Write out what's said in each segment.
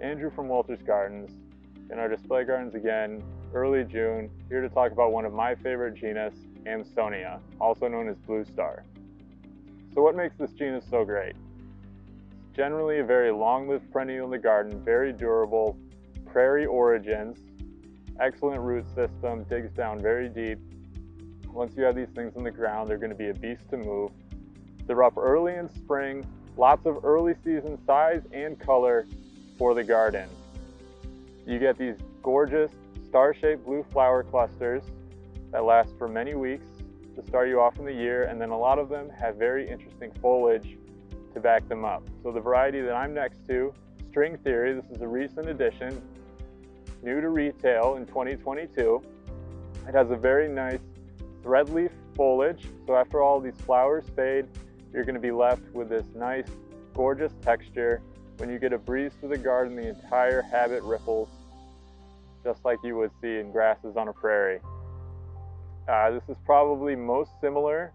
Andrew from Walters Gardens in our display gardens again, early June, here to talk about one of my favorite genus, Amsonia, also known as Bluestar. So what makes this genus so great? It's generally a very long-lived perennial in the garden, very durable, prairie origins, excellent root system, digs down very deep. Once you have these things in the ground, they're going to be a beast to move. They're up early in spring, lots of early season size and color for the garden. You get these gorgeous star-shaped blue flower clusters that last for many weeks to start you off in the year, and then a lot of them have very interesting foliage to back them up. So the variety that I'm next to, String Theory, this is a recent addition, new to retail in 2022. It has a very nice thread leaf foliage, so after all these flowers fade, you're going to be left with this nice, gorgeous texture. When you get a breeze through the garden, the entire habit ripples, just like you would see in grasses on a prairie. This is probably most similar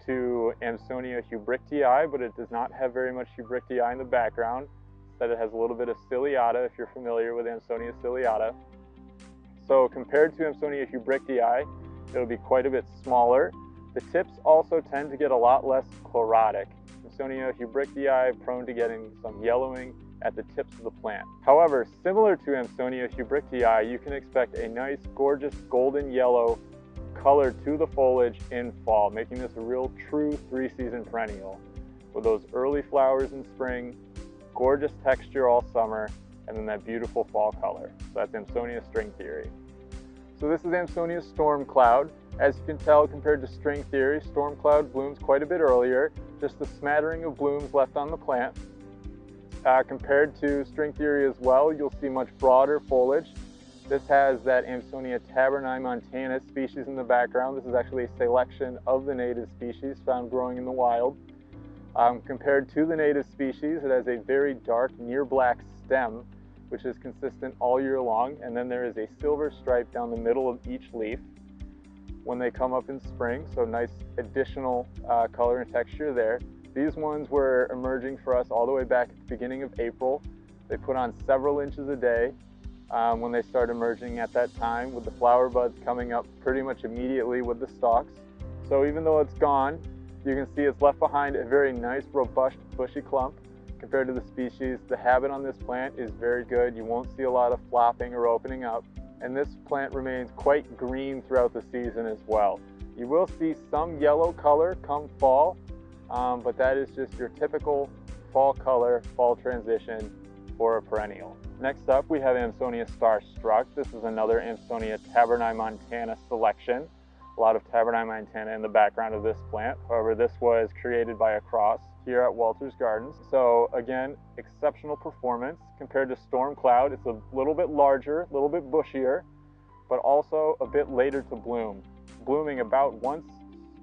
to Amsonia hubrichtii, but it does not have very much hubrichtii in the background. Instead, it has a little bit of ciliata, if you're familiar with Amsonia ciliata. So compared to Amsonia hubrichtii, it'll be quite a bit smaller. The tips also tend to get a lot less chlorotic. Amsonia hubrichtii prone to getting some yellowing at the tips of the plant. However, similar to Amsonia hubrichtii, you can expect a nice, gorgeous golden yellow color to the foliage in fall, making this a real true three-season perennial with those early flowers in spring, gorgeous texture all summer, and then that beautiful fall color. So that's Amsonia String Theory. So this is Amsonia Storm Cloud. As you can tell, compared to String Theory, Storm Cloud blooms quite a bit earlier, just a smattering of blooms left on the plant. Compared to String Theory as well, you'll see much broader foliage. This has that Amsonia taberni montana species in the background. This is actually a selection of the native species found growing in the wild. Compared to the native species, it has a very dark, near black stem, which is consistent all year long, and then there is a silver stripe down the middle of each leaf when they come up in spring, so nice additional color and texture there. These ones were emerging for us all the way back at the beginning of April. They put on several inches a day when they start emerging at that time, with the flower buds coming up pretty much immediately with the stalks. So even though it's gone, you can see it's left behind a very nice, robust, bushy clump. Compared to the species, the habit on this plant is very good. You won't see a lot of flopping or opening up, and this plant remains quite green throughout the season as well. You will see some yellow color come fall, but that is just your typical fall color, fall transition for a perennial. Next up, we have Amsonia Starstruck. This is another Amsonia taberni montana selection. A lot of taberni montana in the background of this plant. However, this was created by a cross here at Walters Gardens. So again, exceptional performance. Compared to Storm Cloud, it's a little bit larger, a little bit bushier, but also a bit later to bloom. Blooming about once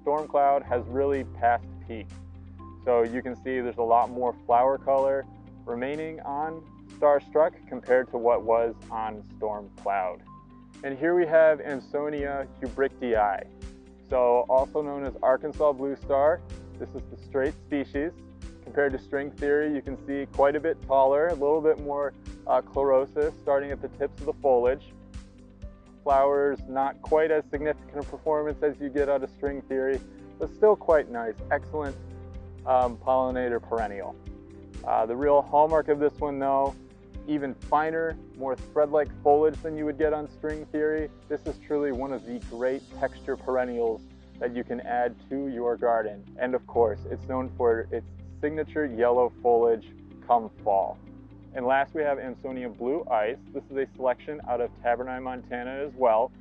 Storm Cloud has really passed peak. So you can see there's a lot more flower color remaining on Starstruck compared to what was on Storm Cloud. And here we have Amsonia hubrichtii, so also known as Arkansas Bluestar. This is the straight species. Compared to String Theory, you can see quite a bit taller, a little bit more chlorosis starting at the tips of the foliage. Flowers not quite as significant a performance as you get out of String Theory, but still quite nice. Excellent pollinator perennial. The real hallmark of this one though, even finer, more thread-like foliage than you would get on String Theory. This is truly one of the great texture perennials that you can add to your garden. And of course, it's known for its signature yellow foliage come fall. And last we have Amsonia Blue Ice. This is a selection out of Taberni, Montana as well.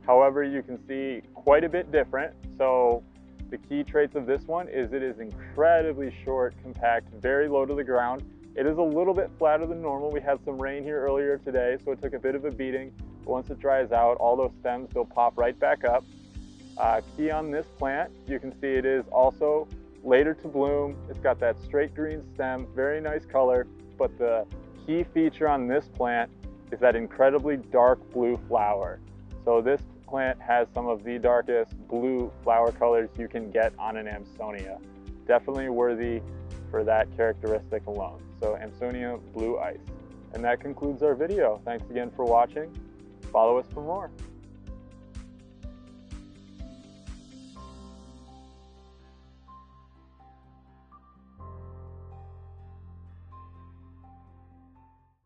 However, you can see quite a bit different. So the key traits of this one is it is incredibly short, compact, very low to the ground. It is a little bit flatter than normal. We had some rain here earlier today, so it took a bit of a beating. But once it dries out, all those stems will pop right back up. Key on this plant, you can see it is also later to bloom. It's got that straight green stem, very nice color. But the key feature on this plant is that incredibly dark blue flower. So this plant has some of the darkest blue flower colors you can get on an Amsonia. Definitely worthy for that characteristic alone. So Amsonia Blue Ice. And that concludes our video. Thanks again for watching. Follow us for more.